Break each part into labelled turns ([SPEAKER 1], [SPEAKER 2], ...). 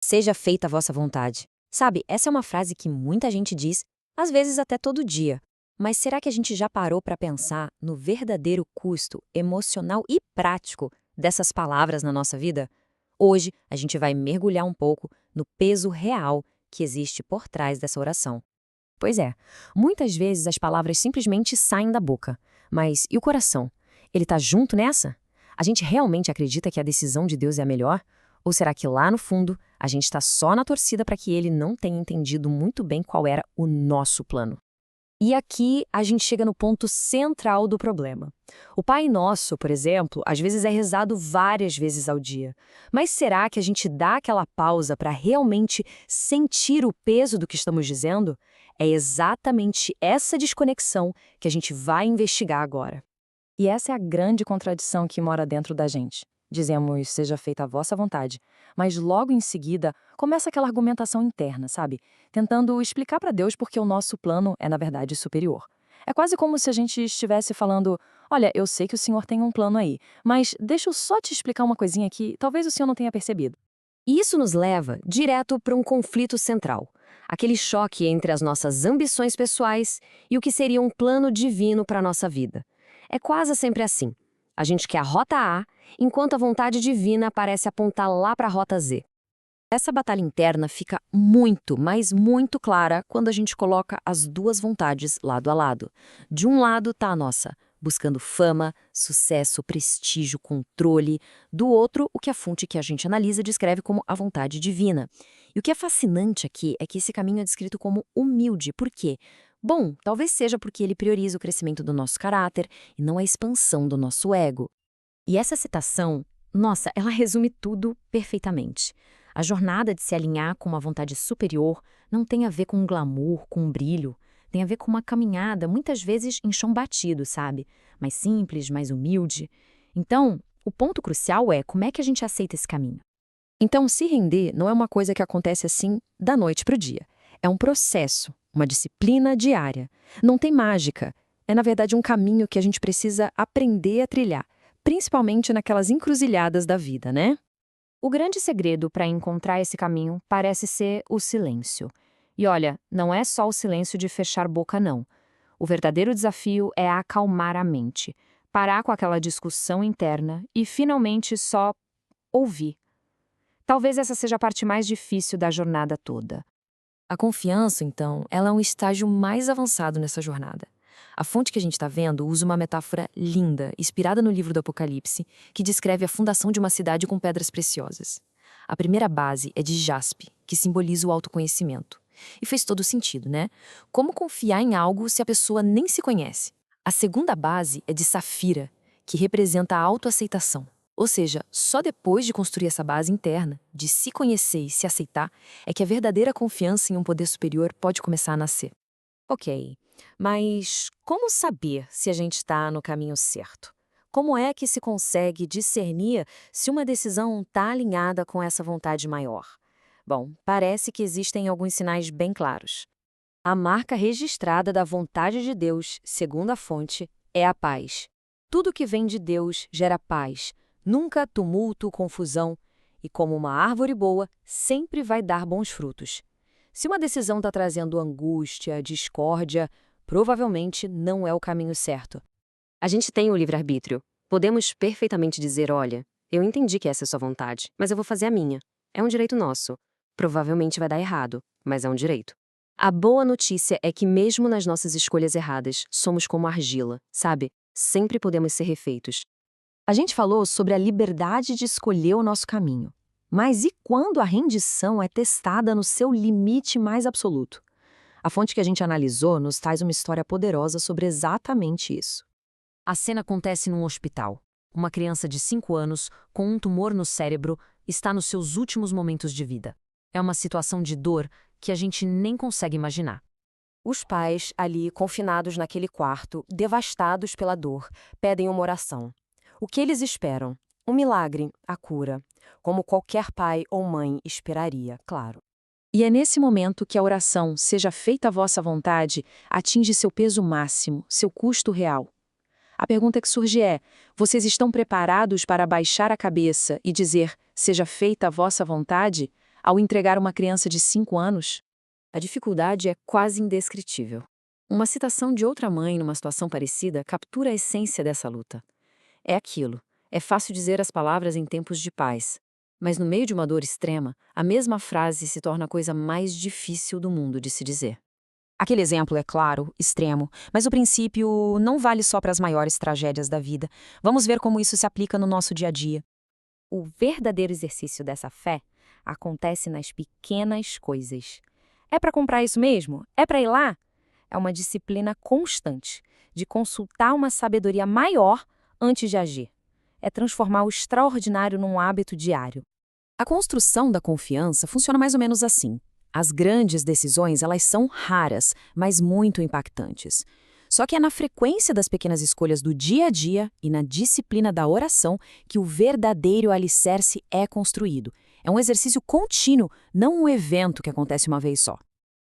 [SPEAKER 1] Seja feita a vossa vontade. Sabe, essa é uma frase que muita gente diz, às vezes até todo dia. Mas será que a gente já parou para pensar no verdadeiro custo emocional e prático dessas palavras na nossa vida? Hoje, a gente vai mergulhar um pouco no peso real que existe por trás dessa oração. Pois é, muitas vezes as palavras simplesmente saem da boca. Mas e o coração? Ele está junto nessa? A gente realmente acredita que a decisão de Deus é a melhor? Ou será que lá no fundo a gente está só na torcida para que ele não tenha entendido muito bem qual era o nosso plano? E aqui a gente chega no ponto central do problema. O Pai Nosso, por exemplo, às vezes é rezado várias vezes ao dia. Mas será que a gente dá aquela pausa para realmente sentir o peso do que estamos dizendo? É exatamente essa desconexão que a gente vai investigar agora. E essa é a grande contradição que mora dentro da gente. Dizemos, seja feita a vossa vontade, mas logo em seguida começa aquela argumentação interna, sabe? Tentando explicar para Deus porque o nosso plano é, na verdade, superior. É quase como se a gente estivesse falando: olha, eu sei que o senhor tem um plano aí, mas deixa eu só te explicar uma coisinha que talvez o senhor não tenha percebido. E isso nos leva direto para um conflito central. Aquele choque entre as nossas ambições pessoais e o que seria um plano divino para a nossa vida. É quase sempre assim. A gente quer a rota A, enquanto a vontade divina parece apontar lá para a rota Z. Essa batalha interna fica muito, mas muito clara quando a gente coloca as duas vontades lado a lado. De um lado está a nossa, buscando fama, sucesso, prestígio, controle. Do outro, o que a fonte que a gente analisa descreve como a vontade divina. E o que é fascinante aqui é que esse caminho é descrito como humilde. Por quê? Bom, talvez seja porque ele prioriza o crescimento do nosso caráter e não a expansão do nosso ego. E essa citação, nossa, ela resume tudo perfeitamente. A jornada de se alinhar com uma vontade superior não tem a ver com um glamour, com um brilho. Tem a ver com uma caminhada, muitas vezes em chão batido, sabe? Mais simples, mais humilde. Então, o ponto crucial é como é que a gente aceita esse caminho. Então, se render não é uma coisa que acontece assim da noite para o dia. É um processo, uma disciplina diária. Não tem mágica. É, na verdade, um caminho que a gente precisa aprender a trilhar, principalmente naquelas encruzilhadas da vida, né? O grande segredo para encontrar esse caminho parece ser o silêncio. E olha, não é só o silêncio de fechar boca, não. O verdadeiro desafio é acalmar a mente, parar com aquela discussão interna e finalmente só ouvir. Talvez essa seja a parte mais difícil da jornada toda. A confiança, então, ela é um estágio mais avançado nessa jornada. A fonte que a gente está vendo usa uma metáfora linda, inspirada no livro do Apocalipse, que descreve a fundação de uma cidade com pedras preciosas. A primeira base é de jaspe, que simboliza o autoconhecimento. E fez todo sentido, né? Como confiar em algo se a pessoa nem se conhece? A segunda base é de safira, que representa a autoaceitação. Ou seja, só depois de construir essa base interna, de se conhecer e se aceitar, é que a verdadeira confiança em um poder superior pode começar a nascer. Ok, mas como saber se a gente está no caminho certo? Como é que se consegue discernir se uma decisão está alinhada com essa vontade maior? Bom, parece que existem alguns sinais bem claros. A marca registrada da vontade de Deus, segundo a fonte, é a paz. Tudo que vem de Deus gera paz, nunca tumulto, confusão, e como uma árvore boa, sempre vai dar bons frutos. Se uma decisão está trazendo angústia, discórdia, provavelmente não é o caminho certo. A gente tem o livre-arbítrio. Podemos perfeitamente dizer, olha, eu entendi que essa é a sua vontade, mas eu vou fazer a minha. É um direito nosso. Provavelmente vai dar errado, mas é um direito. A boa notícia é que mesmo nas nossas escolhas erradas, somos como argila, sabe? Sempre podemos ser refeitos. A gente falou sobre a liberdade de escolher o nosso caminho. Mas e quando a rendição é testada no seu limite mais absoluto? A fonte que a gente analisou nos traz uma história poderosa sobre exatamente isso. A cena acontece num hospital. Uma criança de 5 anos, com um tumor no cérebro, está nos seus últimos momentos de vida. É uma situação de dor que a gente nem consegue imaginar. Os pais, ali confinados naquele quarto, devastados pela dor, pedem uma oração. O que eles esperam? Um milagre, a cura, como qualquer pai ou mãe esperaria, claro. E é nesse momento que a oração, seja feita a vossa vontade, atinge seu peso máximo, seu custo real. A pergunta que surge é: vocês estão preparados para baixar a cabeça e dizer, seja feita a vossa vontade?
[SPEAKER 2] ao entregar uma criança de 5 anos?
[SPEAKER 1] A dificuldade é quase indescritível. Uma citação de outra mãe numa situação parecida captura a essência dessa luta. É aquilo. É fácil dizer as palavras em tempos de paz. Mas no meio de uma dor extrema, a mesma frase se torna a coisa mais difícil do mundo de se dizer.
[SPEAKER 2] Aquele exemplo é claro, extremo, mas o princípio não vale só para as maiores tragédias da vida. Vamos ver como isso se aplica no nosso dia a dia.
[SPEAKER 1] O verdadeiro exercício dessa fé acontece nas pequenas coisas. É para comprar isso mesmo? É para ir lá? É uma disciplina constante de consultar uma sabedoria maior antes de agir. É transformar o extraordinário num hábito diário.
[SPEAKER 2] A construção da confiança funciona mais ou menos assim. As grandes decisões, elas são raras, mas muito impactantes. Só que é na frequência das pequenas escolhas do dia a dia e na disciplina da oração que o verdadeiro alicerce é construído. É um exercício contínuo, não um evento que acontece uma vez só.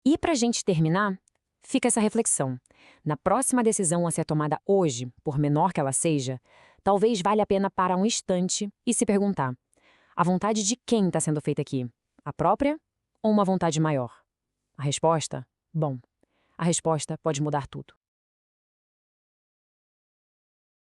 [SPEAKER 1] E para a gente terminar, fica essa reflexão. Na próxima decisão a ser tomada hoje, por menor que ela seja, talvez valha a pena parar um instante e se perguntar: a vontade de quem está sendo feita aqui? A própria ou uma vontade maior? A resposta? Bom, a resposta pode mudar tudo.